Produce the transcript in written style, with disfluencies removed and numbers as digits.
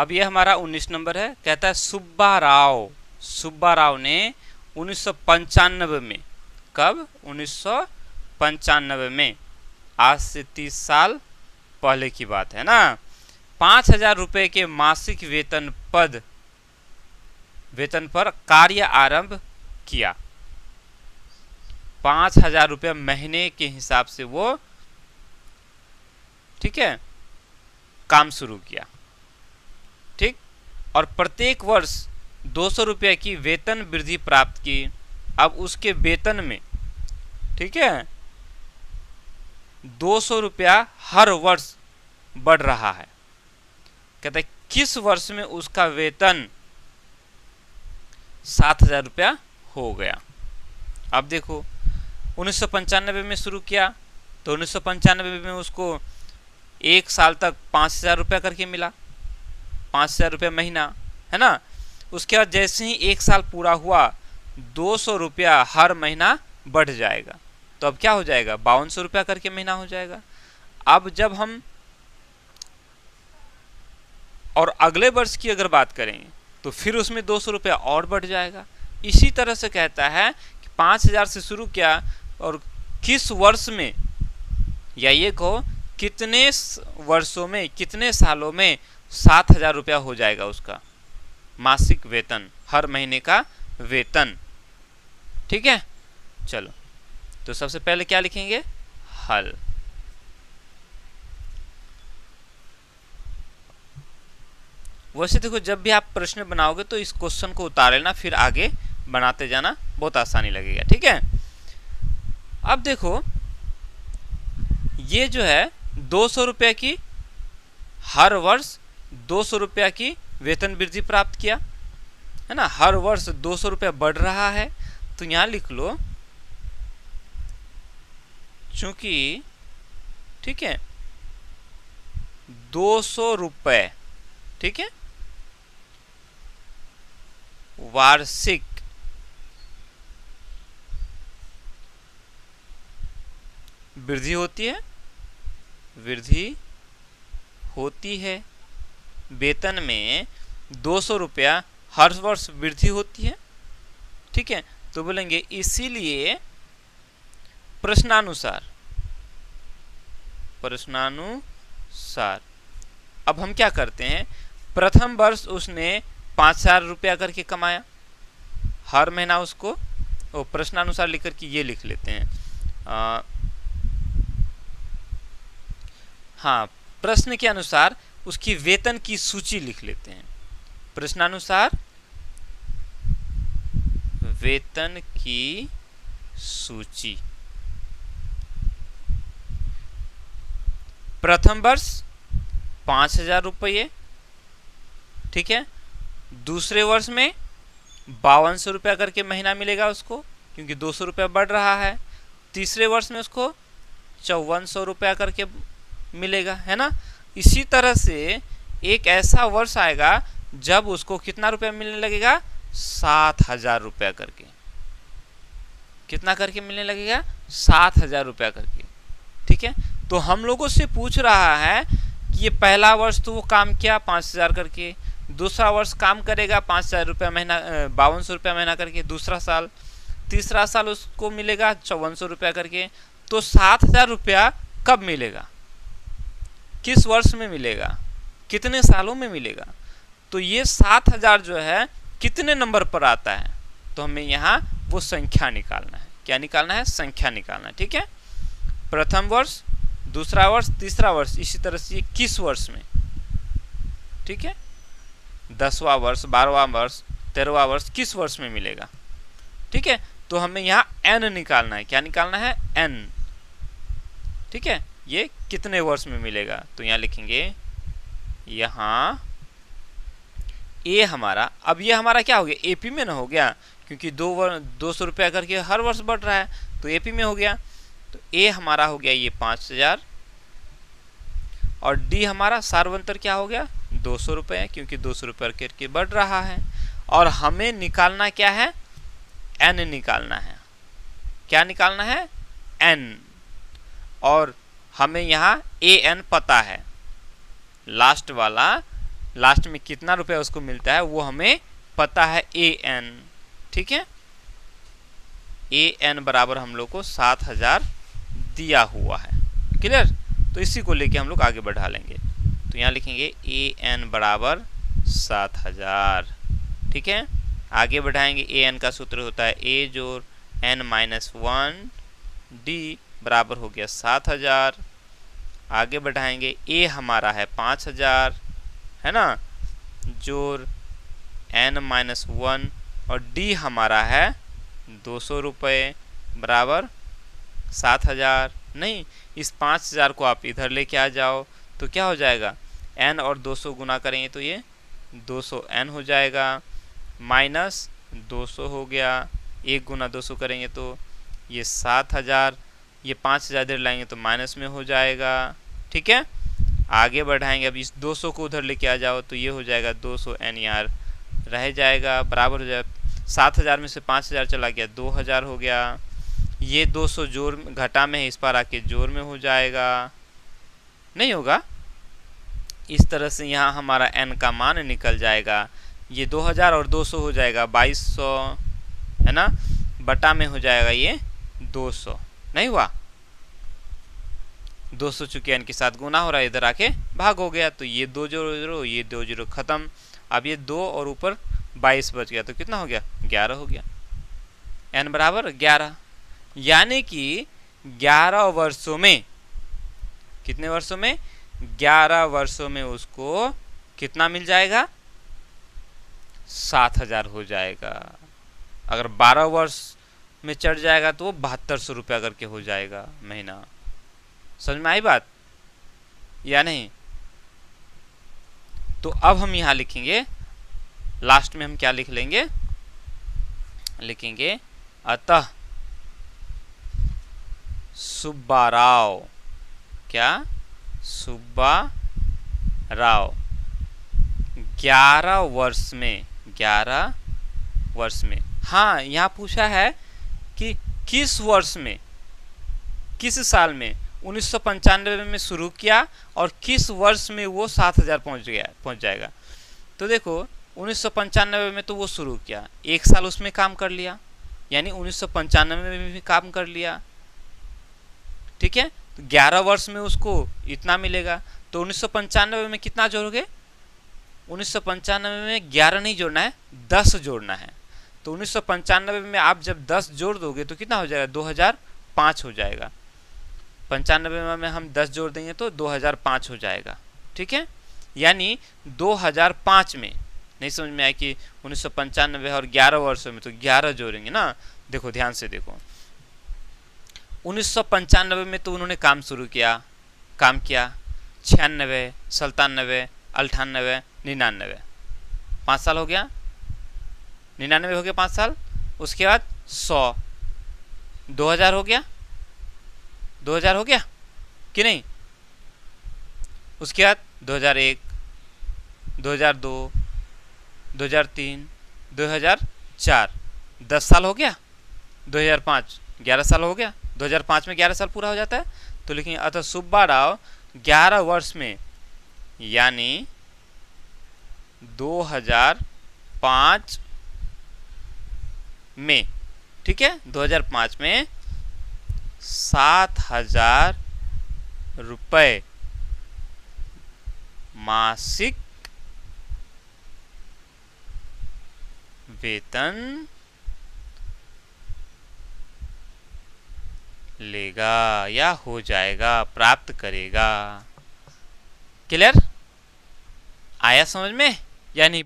अब ये हमारा 19 नंबर है। कहता है सुब्बा राव ने 1995 में, कब? 1995 में, आज से 30 साल पहले की बात है ना, 5,000 रुपये के मासिक वेतन पर कार्य आरंभ किया। 5,000 रुपये महीने के हिसाब से वो, ठीक है, काम शुरू किया। ठीक, और प्रत्येक वर्ष 200 रुपये की वेतन वृद्धि प्राप्त की। अब उसके वेतन में, ठीक है, 200 रुपया हर वर्ष बढ़ रहा है। कहते हैं किस वर्ष में उसका वेतन 7,000 रुपया हो गया। अब देखो 1995 में शुरू किया तो 1995 में उसको एक साल तक 5,000 रुपया करके मिला, 5,000 रुपया महीना, है ना। उसके बाद जैसे ही एक साल पूरा हुआ 200 रुपया हर महीना बढ़ जाएगा, तो अब क्या हो जाएगा? 5,200 रुपया करके महीना हो जाएगा। अब जब हम और अगले वर्ष की अगर बात करें तो फिर उसमें 200 रुपया और बढ़ जाएगा। इसी तरह से कहता है कि 5,000 से शुरू किया और किस वर्ष में, या ये कहो कितने वर्षों में, कितने सालों में 7,000 रुपया हो जाएगा उसका मासिक वेतन, हर महीने का वेतन। ठीक है, चलो तो सबसे पहले क्या लिखेंगे? हल। वैसे देखो जब भी आप प्रश्न बनाओगे तो इस क्वेश्चन को उतार लेना, फिर आगे बनाते जाना, बहुत आसानी लगेगा। ठीक है, अब देखो ये जो है 200 रुपये की हर वर्ष 200 रुपया की वेतन वृद्धि प्राप्त किया, है ना, हर वर्ष 200 रुपया बढ़ रहा है। तो यहां लिख लो चूंकि, ठीक है, 200 रुपये, ठीक है, वार्षिक वृद्धि होती है, वेतन में 200 रुपया हर वर्ष वृद्धि होती है। ठीक है, तो बोलेंगे इसीलिए प्रश्नानुसार अब हम क्या करते हैं, प्रथम वर्ष उसने 5,000 रुपया करके कमाया हर महीना, उसको प्रश्नानुसार लिख करके ये लिख लेते हैं। हाँ, प्रश्न के अनुसार उसकी वेतन की सूची लिख लेते हैं। प्रश्नानुसार वेतन की सूची। प्रथम वर्ष 5,000 रुपये, ठीक है, दूसरे वर्ष में 5,200 रुपया करके महीना मिलेगा उसको, क्योंकि 200 रुपया बढ़ रहा है। तीसरे वर्ष में उसको 5,400 रुपया करके मिलेगा, है ना। इसी तरह से एक ऐसा वर्ष आएगा जब उसको कितना रुपया मिलने लगेगा? 7,000 रुपया करके। कितना करके मिलने लगेगा? 7,000 रुपया करके। ठीक है, तो हम लोगों से पूछ रहा है कि ये पहला वर्ष तो वो काम किया 5,000 करके, दूसरा वर्ष काम करेगा 5,000 रुपया महीना, 5,200 रुपया महीना करके दूसरा साल, तीसरा साल उसको मिलेगा 5,400 रुपया करके। तो 7,000 रुपया कब मिलेगा? किस वर्ष में मिलेगा? कितने सालों में मिलेगा? तो ये 7,000 जो है कितने नंबर पर आता है? तो हमें यहाँ वो संख्या निकालना है। क्या निकालना है? संख्या निकालना है। ठीक है, प्रथम वर्ष, दूसरा वर्ष, तीसरा वर्ष, इसी तरह से ये किस वर्ष में, ठीक है, 10वां वर्ष, 12वां वर्ष, 13वां वर्ष, किस वर्ष में मिलेगा? ठीक है, तो हमें यहाँ n निकालना है। क्या निकालना है? n। ठीक है, ये कितने वर्ष में मिलेगा? तो यहाँ लिखेंगे, यहाँ ए हमारा, अब ये हमारा क्या हो गया? एपी में ना हो गया, क्योंकि 200 रुपया करके हर वर्ष बढ़ रहा है, तो एपी में हो गया। तो ए हमारा हो गया ये 5,000, और डी हमारा सार्वंतर क्या हो गया? 200 रुपये, क्योंकि 200 रुपये करके बढ़ रहा है। और हमें निकालना क्या है? एन निकालना है। क्या निकालना है? एन। और हमें यहाँ ए एन पता है, लास्ट वाला लास्ट में कितना रुपया उसको मिलता है वो हमें पता है AN, ठीक है। AN बराबर हम लोग को 7000 दिया हुआ है, क्लियर। तो इसी को लेके हम लोग आगे बढ़ा लेंगे। तो यहाँ लिखेंगे AN बराबर 7000, ठीक है। आगे बढ़ाएंगे, AN का सूत्र होता है A जोड़ N-1 D बराबर हो गया 7000। आगे बढ़ाएंगे, A हमारा है 5000, है ना, जोड़ N-1 और D हमारा है 200 रुपये बराबर 7000। नहीं, इस 5000 को आप इधर लेके आ जाओ तो क्या हो जाएगा, N और 200 गुना करेंगे तो ये 200N हो जाएगा, माइनस 200 हो गया, 1 गुना 200 करेंगे तो ये 7000, ये 5000 इधर लाएंगे तो माइनस में हो जाएगा, ठीक है। आगे बढ़ाएंगे, अब इस 200 को उधर लेके आ जाओ तो ये हो जाएगा 200N यार रह जाएगा, बराबर हो जाएगा 7000 में से 5000 चला गया 2000 हो गया। ये 200 जोड़ घटा में है, इस पर आके जोड़ में हो जाएगा, नहीं होगा। इस तरह से यहाँ हमारा N का मान निकल जाएगा। ये 2000 और 200 हो जाएगा 2200, है ना, बटा में हो जाएगा ये 200, नहीं हुआ। 200 चूंकि N के साथ गुना हो रहा है, इधर आके भाग हो गया तो ये 2 0 ये 2 0 खत्म। अब ये 2 और ऊपर 22 बच गया तो कितना हो गया, 11 हो गया। N बराबर 11, यानी कि 11 वर्षों में, कितने वर्षों में, 11 वर्षों में उसको कितना मिल जाएगा, 7000 हो जाएगा। अगर 12 वर्ष में चढ़ जाएगा तो वो 7200 रुपया करके हो जाएगा महीना। समझ में आई बात या नहीं। तो अब हम यहाँ लिखेंगे, लास्ट में हम क्या लिख लेंगे, लिखेंगे अतः सुब्बा राव, क्या, सुब्बा राव 11 वर्ष में, 11 वर्ष में। हाँ, यहाँ पूछा है कि किस वर्ष में, किस साल में, 1995 में शुरू किया और किस वर्ष में वो 7000 पहुंच जाएगा। तो देखो 1995 में तो वो शुरू किया, 1 साल उसमें काम कर लिया, यानी 1995 में भी काम कर लिया, ठीक है। तो 11 वर्ष में उसको इतना मिलेगा। तो 1995 में कितना जोड़ोगे, 1995 में 11 नहीं जोड़ना है, 10 जोड़ना है। तो 1995 में आप जब 10 जोड़ दोगे तो कितना हो जाएगा, 2005 हो जाएगा। 95 में हम 10 जोड़ देंगे तो 2005 हो जाएगा, ठीक है। यानी 2005 में, नहीं समझ में आया कि 1995 और 11 वर्षों में, तो 11 जोड़ेंगे ना। देखो ध्यान से देखो, 1995 में तो उन्होंने काम शुरू किया, काम किया 96, 97, 98, 99, 5 साल हो गया, 99 हो गया 5 साल। उसके बाद 100, 2000 हो गया, 2000 हो गया कि नहीं। उसके बाद 2001, 2002, 2003, 2004, 10 साल हो गया। 2005 11 साल हो गया, 2005 में 11 साल पूरा हो जाता है। तो लिखेंगे अतः सुब्बा राव 11 वर्ष में, यानी 2005 में, ठीक है, 2005 में 7000 रुपये मासिक वेतन लेगा या हो जाएगा, प्राप्त करेगा। क्लियर आया समझ में या नहीं।